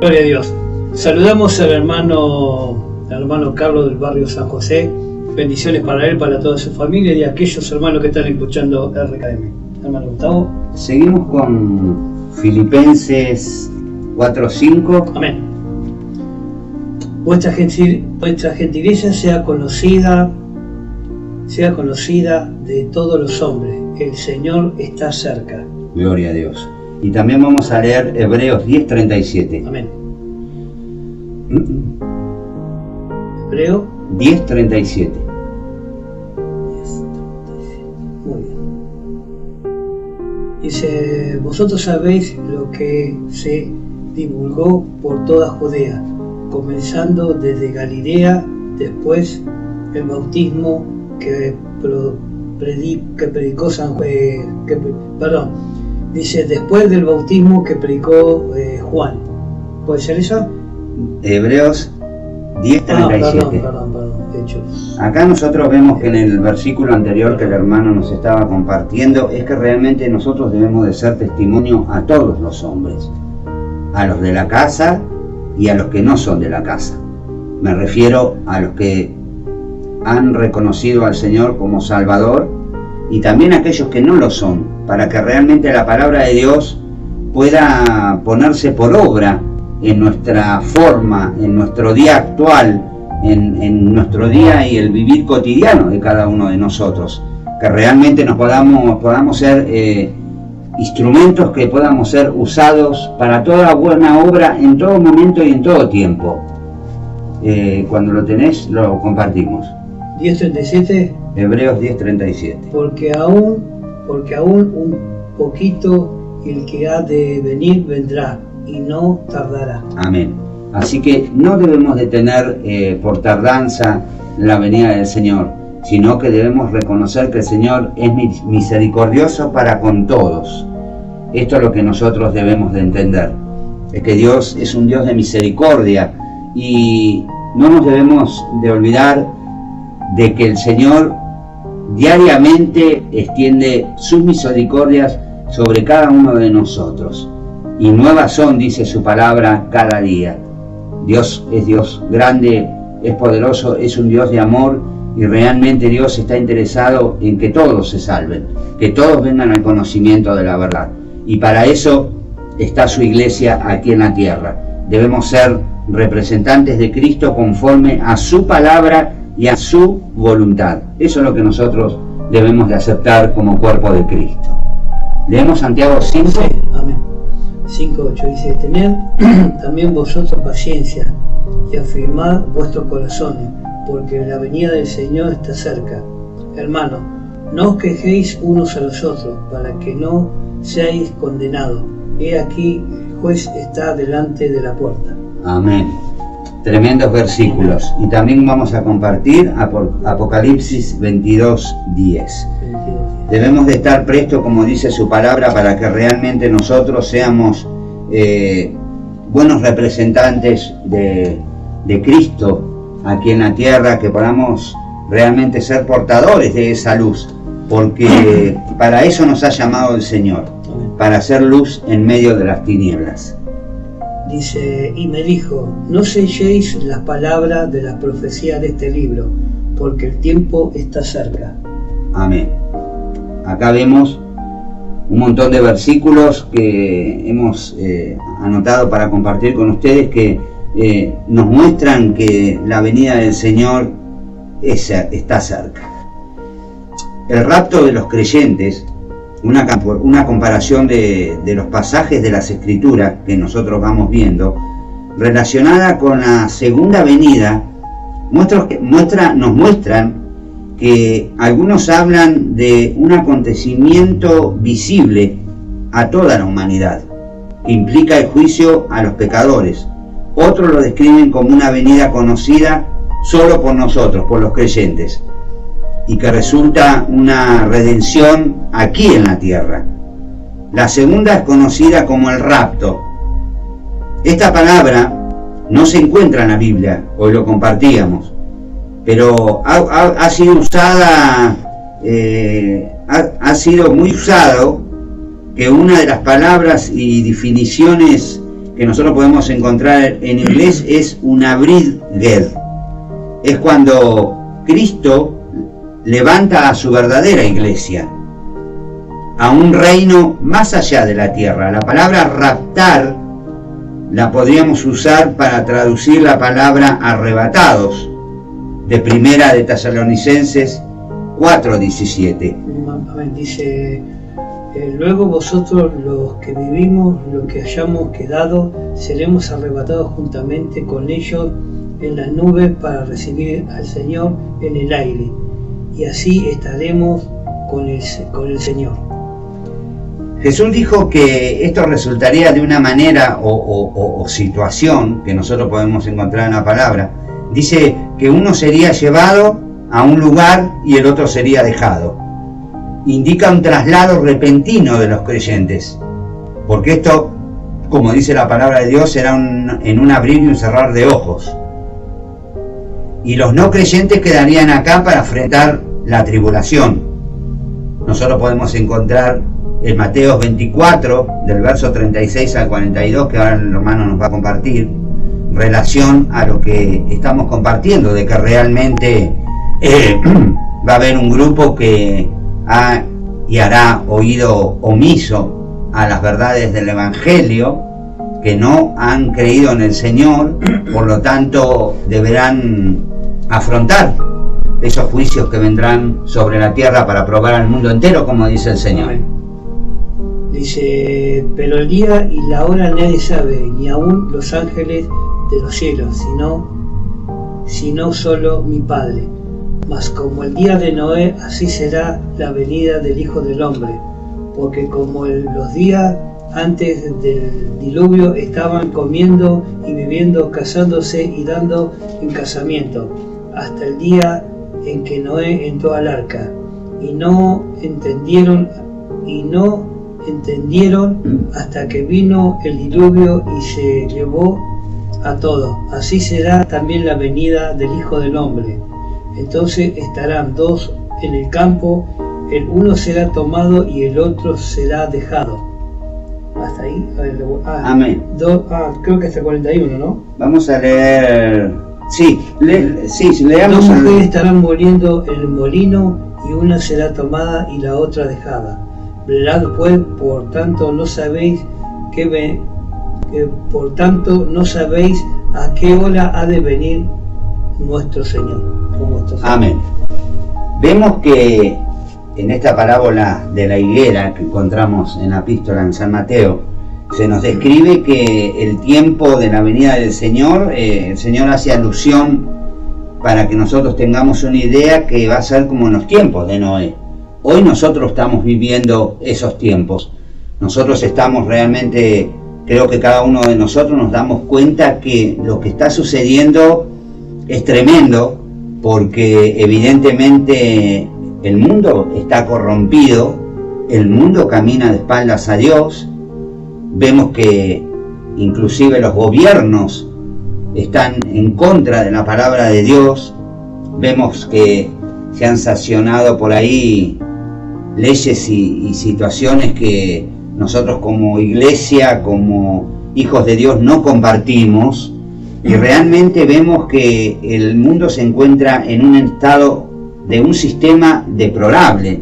Gloria a Dios. Saludamos al hermano Carlos del barrio San José. Bendiciones para él, para toda su familia y aquellos hermanos que están escuchando RKM. Hermano Gustavo. Seguimos con Filipenses 4:5. Amén. Vuestra gentileza sea conocida de todos los hombres. El Señor está cerca. Gloria a Dios. Y también vamos a leer Hebreos 10:37. Amén. Hebreo 10:37. Muy bien. Dice: vosotros sabéis lo que se divulgó por toda Judea, comenzando desde Galilea, después el bautismo que predicó dice después del bautismo que predicó Juan. ¿Puede ser eso? Hebreos 10:37. Perdón, Hechos. Acá nosotros vemos que en el versículo anterior que el hermano nos estaba compartiendo, es que realmente nosotros debemos de ser testimonio a todos los hombres, a los de la casa y a los que no son de la casa. Me refiero a los que han reconocido al Señor como Salvador y también a aquellos que no lo son, para que realmente la palabra de Dios pueda ponerse por obra en nuestra forma, en nuestro día actual, en nuestro día y el vivir cotidiano de cada uno de nosotros, que realmente nos podamos ser instrumentos que podamos ser usados para toda buena obra en todo momento y en todo tiempo. Cuando lo tenés, lo compartimos. 10:37. Hebreos 10:37. Porque aún un poquito el que ha de venir vendrá y no tardará. Amén. Así que no debemos de tener por tardanza la venida del Señor, sino que debemos reconocer que el Señor es misericordioso para con todos. Esto es lo que nosotros debemos de entender, es que Dios es un Dios de misericordia y no nos debemos de olvidar de que el Señor diariamente extiende sus misericordias sobre cada uno de nosotros. Y nuevas son, dice su palabra, cada día. Dios es Dios grande, es poderoso, es un Dios de amor y realmente Dios está interesado en que todos se salven, que todos vengan al conocimiento de la verdad. Y para eso está su iglesia aquí en la tierra. Debemos ser representantes de Cristo conforme a su palabra y a su voluntad. Eso es lo que nosotros debemos de aceptar como cuerpo de Cristo. Leemos Santiago 5. Sí, amén. 5:8 dice: tened también vosotros paciencia y afirmad vuestros corazones, porque la venida del Señor está cerca. Hermanos, no os quejéis unos a los otros, para que no seáis condenados. He aquí, el juez está delante de la puerta. Amén. Tremendos versículos. Y también vamos a compartir Apocalipsis 22:10. Debemos de estar prestos, como dice su palabra, para que realmente nosotros seamos buenos representantes de Cristo aquí en la tierra, que podamos realmente ser portadores de esa luz, porque para eso nos ha llamado el Señor, para hacer luz en medio de las tinieblas. Dice: y me dijo: no selléis las palabras de la profecía de este libro, porque el tiempo está cerca. Amén. Acá vemos un montón de versículos que hemos anotado para compartir con ustedes que nos muestran que la venida del Señor está cerca. El rapto de los creyentes, una comparación de los pasajes de las Escrituras que nosotros vamos viendo, relacionada con la segunda venida, nos muestran que algunos hablan de un acontecimiento visible a toda la humanidad, que implica el juicio a los pecadores. Otros lo describen como una venida conocida solo por nosotros, por los creyentes, y que resulta una redención aquí en la tierra. La segunda es conocida como el rapto. Esta palabra no se encuentra en la Biblia, hoy lo compartíamos, pero ha sido usada, ha sido muy usado, que una de las palabras y definiciones que nosotros podemos encontrar en inglés es una bridger. Es cuando Cristo levanta a su verdadera iglesia a un reino más allá de la tierra. La palabra raptar la podríamos usar para traducir la palabra arrebatados, de Primera de Tesalonicenses 4:17. Dice, luego vosotros los que vivimos, los que hayamos quedado, seremos arrebatados juntamente con ellos en las nubes para recibir al Señor en el aire, y así estaremos con el Señor. Jesús dijo que esto resultaría de una manera o situación que nosotros podemos encontrar en la palabra. Dice que uno sería llevado a un lugar y el otro sería dejado. Indica un traslado repentino de los creyentes, porque esto, como dice la palabra de Dios, será en un abrir y un cerrar de ojos. Y los no creyentes quedarían acá para enfrentar la tribulación. Nosotros podemos encontrar en Mateo 24, del verso 36 al 42, que ahora el hermano nos va a compartir, relación a lo que estamos compartiendo, de que realmente va a haber un grupo que hará oído omiso a las verdades del Evangelio, que no han creído en el Señor, por lo tanto deberán afrontar esos juicios que vendrán sobre la tierra para probar al mundo entero, como dice el Señor. Dice, pero el día y la hora nadie sabe, ni aun los ángeles de los cielos, sino solo mi Padre. Mas como el día de Noé, así será la venida del Hijo del Hombre, porque como los días antes del diluvio estaban comiendo y viviendo, casándose y dando en casamiento, hasta el día en que Noé entró al arca, y no entendieron hasta que vino el diluvio y se llevó a todos. Así será también la venida del Hijo del Hombre. Entonces estarán dos en el campo, el uno será tomado y el otro será dejado. Hasta ahí. Amén. Creo que hasta 41, ¿no? Vamos a leer. Sí, leamos. Dos mujeres estarán muriendo en el molino, y una será tomada y la otra dejada. Velad pues, por tanto no sabéis a qué hora ha de venir nuestro Señor. Amén. Vemos que en esta parábola de la higuera que encontramos en la epístola en San Mateo, se nos describe que el tiempo de la venida del Señor, el Señor hace alusión para que nosotros tengamos una idea que va a ser como en los tiempos de Noé. Hoy nosotros estamos viviendo esos tiempos. Nosotros estamos realmente, creo que cada uno de nosotros nos damos cuenta que lo que está sucediendo es tremendo, porque evidentemente el mundo está corrompido, el mundo camina de espaldas a Dios. Vemos que inclusive los gobiernos están en contra de la palabra de Dios. Vemos que se han sancionado por ahí leyes y situaciones que nosotros como iglesia, como hijos de Dios, no compartimos, y realmente vemos que el mundo se encuentra en un estado de un sistema deplorable.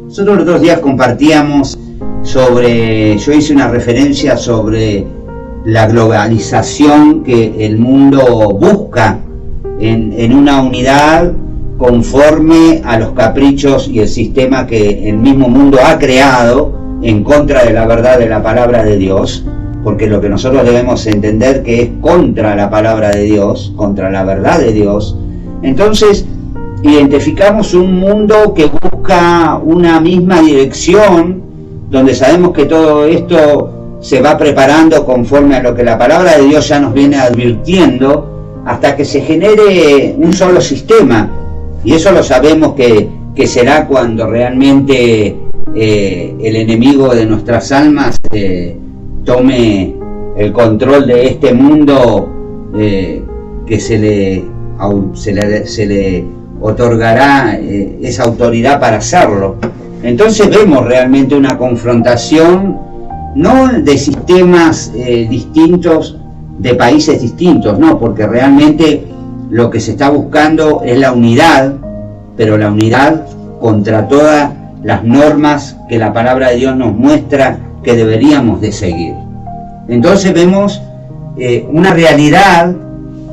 Nosotros los otros días compartíamos yo hice una referencia sobre la globalización que el mundo busca en una unidad conforme a los caprichos y el sistema que el mismo mundo ha creado en contra de la verdad de la palabra de Dios, porque lo que nosotros debemos entender que es contra la palabra de Dios, contra la verdad de Dios. Entonces identificamos un mundo que busca una misma dirección, donde sabemos que todo esto se va preparando conforme a lo que la palabra de Dios ya nos viene advirtiendo, hasta que se genere un solo sistema. Y eso lo sabemos que será cuando realmente el enemigo de nuestras almas tome el control de este mundo, que se le otorgará esa autoridad para hacerlo. Entonces vemos realmente una confrontación, no de sistema sistemas distintos de países distintos, no, porque realmente lo que se está buscando es la unidad, pero la unidad contra todas las normas que la palabra de Dios nos muestra que deberíamos de seguir. Entonces vemos una realidad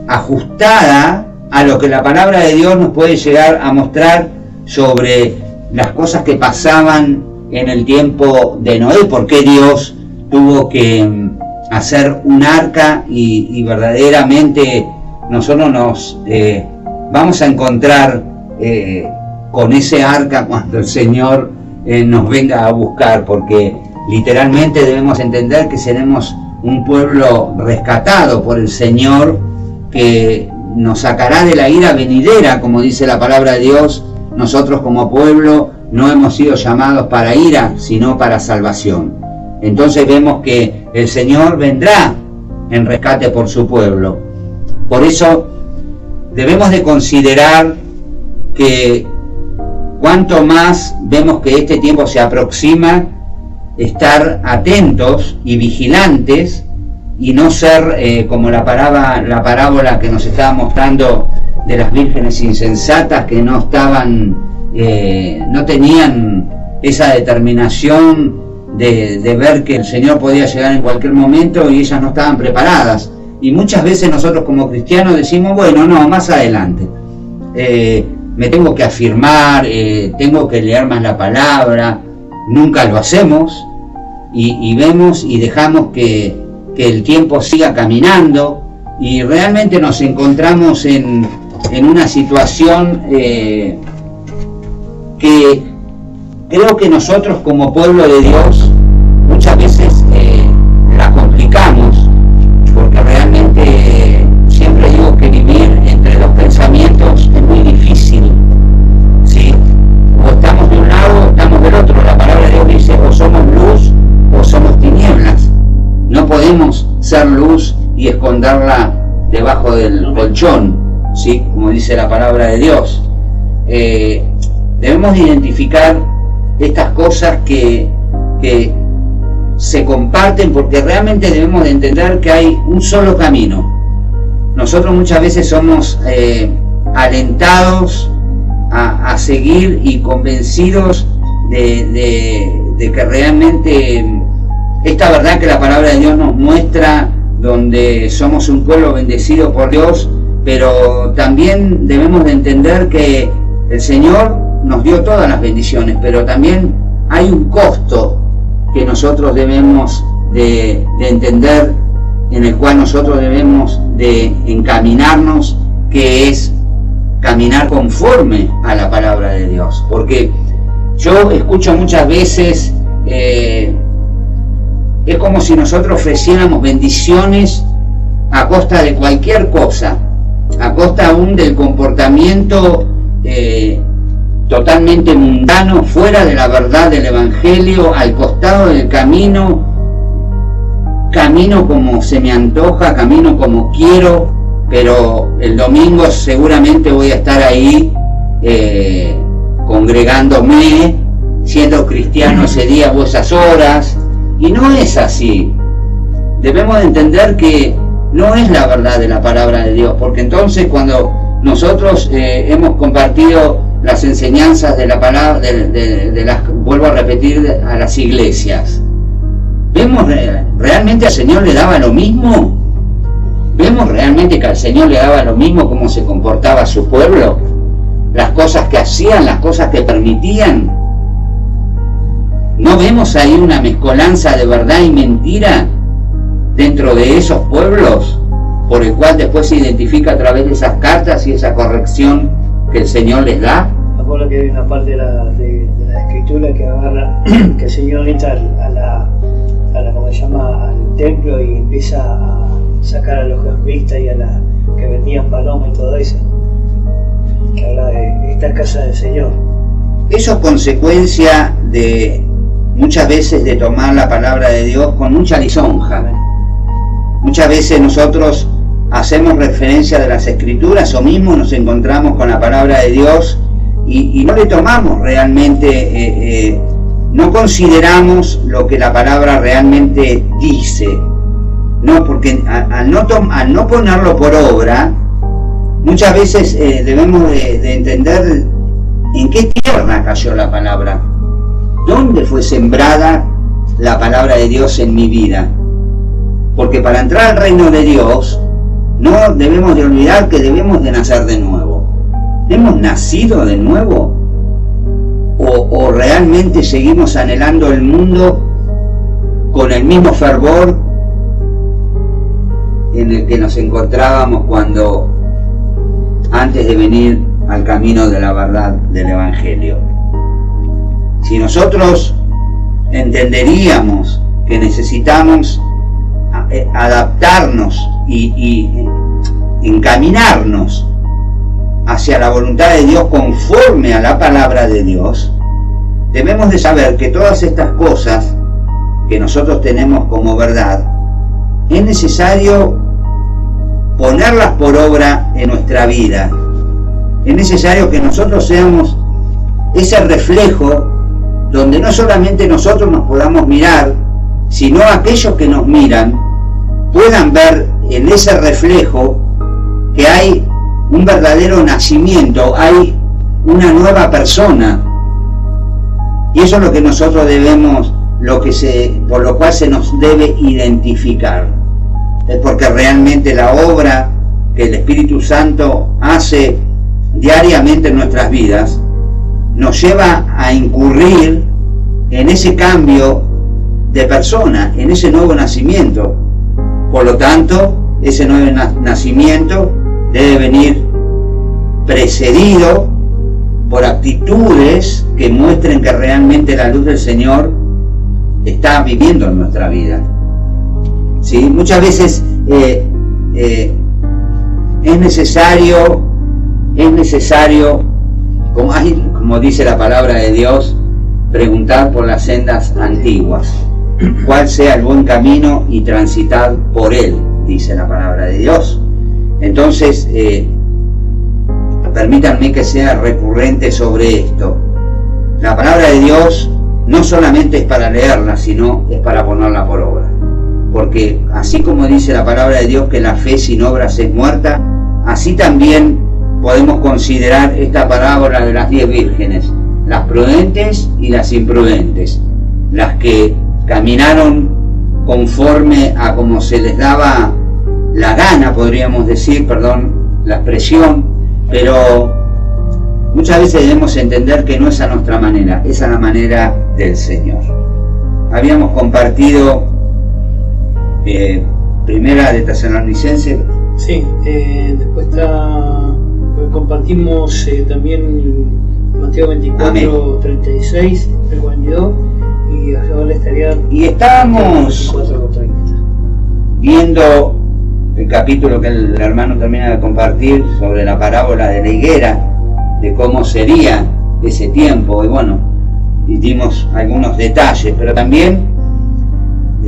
ajustada a lo que la palabra de Dios nos puede llegar a mostrar sobre las cosas que pasaban en el tiempo de Noé, por qué Dios tuvo que hacer un arca y verdaderamente nosotros nos vamos a encontrar con ese arca cuando el Señor nos venga a buscar, porque literalmente debemos entender que seremos un pueblo rescatado por el Señor, que nos sacará de la ira venidera, como dice la palabra de Dios. Nosotros como pueblo no hemos sido llamados para ira, sino para salvación. Entonces vemos que el Señor vendrá en rescate por su pueblo. Por eso debemos de considerar que cuanto más vemos que este tiempo se aproxima, estar atentos y vigilantes y no ser como la parábola que nos estaba mostrando de las vírgenes insensatas que no estaban, no tenían esa determinación de ver que el Señor podía llegar en cualquier momento y ellas no estaban preparadas. Y muchas veces nosotros como cristianos decimos, bueno, no, más adelante. Me tengo que afirmar, tengo que leer más la palabra. Nunca lo hacemos y vemos y dejamos que el tiempo siga caminando y realmente nos encontramos en una situación que creo que nosotros como pueblo de Dios muchas veces la complicamos, porque realmente siempre digo que vivir entre los pensamientos es muy difícil, ¿sí? O estamos de un lado o estamos del otro. La palabra de Dios dice o somos luz o somos tinieblas. No podemos ser luz y esconderla debajo del colchón, ¿sí? Como dice la palabra de Dios. Debemos identificar estas cosas que se comparten, porque realmente debemos de entender que hay un solo camino. Nosotros muchas veces somos alentados a seguir y convencidos de que realmente esta verdad que la palabra de Dios nos muestra, donde somos un pueblo bendecido por Dios, pero también debemos de entender que el Señor nos dio todas las bendiciones, pero también hay un costo que nosotros debemos de entender, en el cual nosotros debemos de encaminarnos, que es caminar conforme a la palabra de Dios. Porque yo escucho muchas veces, es como si nosotros ofreciéramos bendiciones a costa de cualquier cosa, a costa aún del comportamiento totalmente mundano, fuera de la verdad del Evangelio, al costado del camino como se me antoja, camino como quiero, pero el domingo seguramente voy a estar ahí congregándome, siendo cristiano ese día o esas horas, y no es así. Debemos de entender que no es la verdad de la palabra de Dios, porque entonces cuando nosotros hemos compartido las enseñanzas de la palabra, vuelvo a repetir, a las iglesias, ¿vemos realmente al Señor le daba lo mismo? ¿Vemos realmente que al Señor le daba lo mismo cómo se comportaba su pueblo? Las cosas que hacían, las cosas que permitían. ¿No vemos ahí una mezcolanza de verdad y mentira dentro de esos pueblos, por el cual después se identifica a través de esas cartas y esa corrección que el Señor les da? Me acuerdo que hay una parte de la escritura que agarra, que el Señor entra a la ¿cómo se llama?, al templo y empieza a sacar a los gambistas y a la que vendían palomas y todo eso, que habla de esta casa del Señor. Eso es consecuencia de muchas veces de tomar la palabra de Dios con mucha lisonja. Muchas veces nosotros hacemos referencia de las escrituras o mismo nos encontramos con la palabra de Dios y no le tomamos realmente no consideramos lo que la palabra realmente dice, no, porque al no ponerlo por obra, muchas veces debemos de entender en qué tierra cayó la palabra, dónde fue sembrada la palabra de Dios en mi vida. Porque para entrar al reino de Dios, no debemos de olvidar que debemos de nacer de nuevo. ¿Hemos nacido de nuevo? ¿O realmente seguimos anhelando el mundo con el mismo fervor en el que nos encontrábamos cuando antes de venir al camino de la verdad del Evangelio? Si nosotros entenderíamos que necesitamos adaptarnos y encaminarnos hacia la voluntad de Dios conforme a la palabra de Dios, debemos de saber que todas estas cosas que nosotros tenemos como verdad, es necesario ponerlas por obra en nuestra vida. Es necesario que nosotros seamos ese reflejo donde no solamente nosotros nos podamos mirar, sino aquellos que nos miran puedan ver en ese reflejo que hay un verdadero nacimiento, hay una nueva persona. Y eso es lo que nosotros debemos, por lo cual se nos debe identificar. Es porque realmente la obra que el Espíritu Santo hace diariamente en nuestras vidas nos lleva a incurrir en ese cambio de persona, en ese nuevo nacimiento. Por lo tanto, ese nuevo nacimiento debe venir precedido por actitudes que muestren que realmente la luz del Señor está viviendo en nuestra vida. ¿Sí? Muchas veces es necesario, como dice la palabra de Dios, preguntar por las sendas antiguas, cuál sea el buen camino y transitar por él, dice la palabra de Dios. Entonces, permítanme que sea recurrente sobre esto. La palabra de Dios no solamente es para leerla, sino es para ponerla por obra. Porque así como dice la palabra de Dios que la fe sin obras es muerta, así también podemos considerar esta parábola de las 10 vírgenes, las prudentes y las imprudentes, las que caminaron conforme a como se les daba la gana, podríamos decir, perdón la expresión, pero muchas veces debemos entender que no es a nuestra manera, es a la manera del Señor. Habíamos compartido Primera de Tesalonicenses. Sí, después compartimos también Mateo 24, 36, el 42, y ahora estaría... Y estábamos 24, 30. Viendo el capítulo que el hermano termina de compartir sobre la parábola de la higuera, de cómo sería ese tiempo, y bueno, y dimos algunos detalles, pero también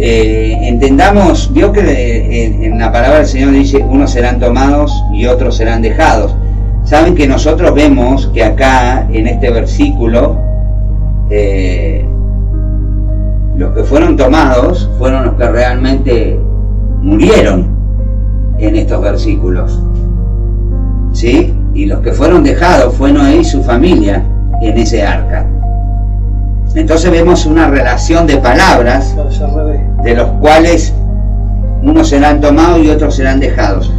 entendamos, vio que en la palabra del Señor dice, unos serán tomados y otros serán dejados. Saben que nosotros vemos que acá, en este versículo, los que fueron tomados fueron los que realmente murieron en estos versículos, ¿sí? Y los que fueron dejados fue Noé y su familia en ese arca. Entonces vemos una relación de palabras, de los cuales unos serán tomados y otros serán dejados.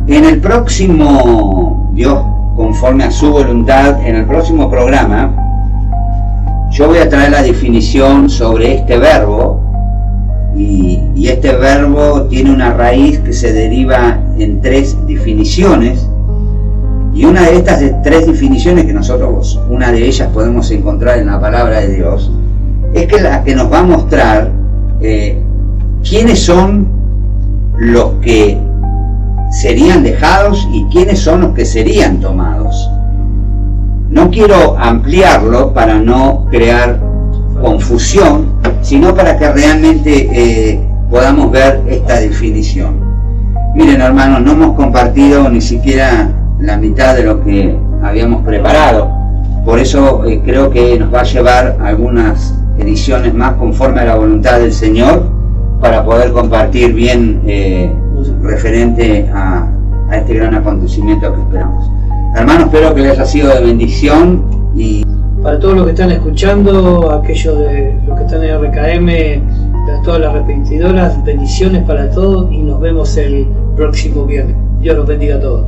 En el próximo, Dios conforme a su voluntad, en el próximo programa, yo voy a traer la definición sobre este verbo, y este verbo tiene una raíz que se deriva en 3 definiciones, y una de estas 3 definiciones, que nosotros una de ellas podemos encontrar en la palabra de Dios, es que la que nos va a mostrar quiénes son los que serían dejados y quiénes son los que serían tomados. No quiero ampliarlo para no crear confusión, sino para que realmente podamos ver esta definición. Miren, hermanos, no hemos compartido ni siquiera la mitad de lo que habíamos preparado, por eso creo que nos va a llevar algunas ediciones más conforme a la voluntad del Señor, para poder compartir bien referente a este gran acontecimiento que esperamos. Hermanos, espero que les haya sido de bendición. Y para todos los que están escuchando, aquellos de los que están en RKM, todas las repetidoras, bendiciones para todos y nos vemos el próximo viernes. Dios los bendiga a todos.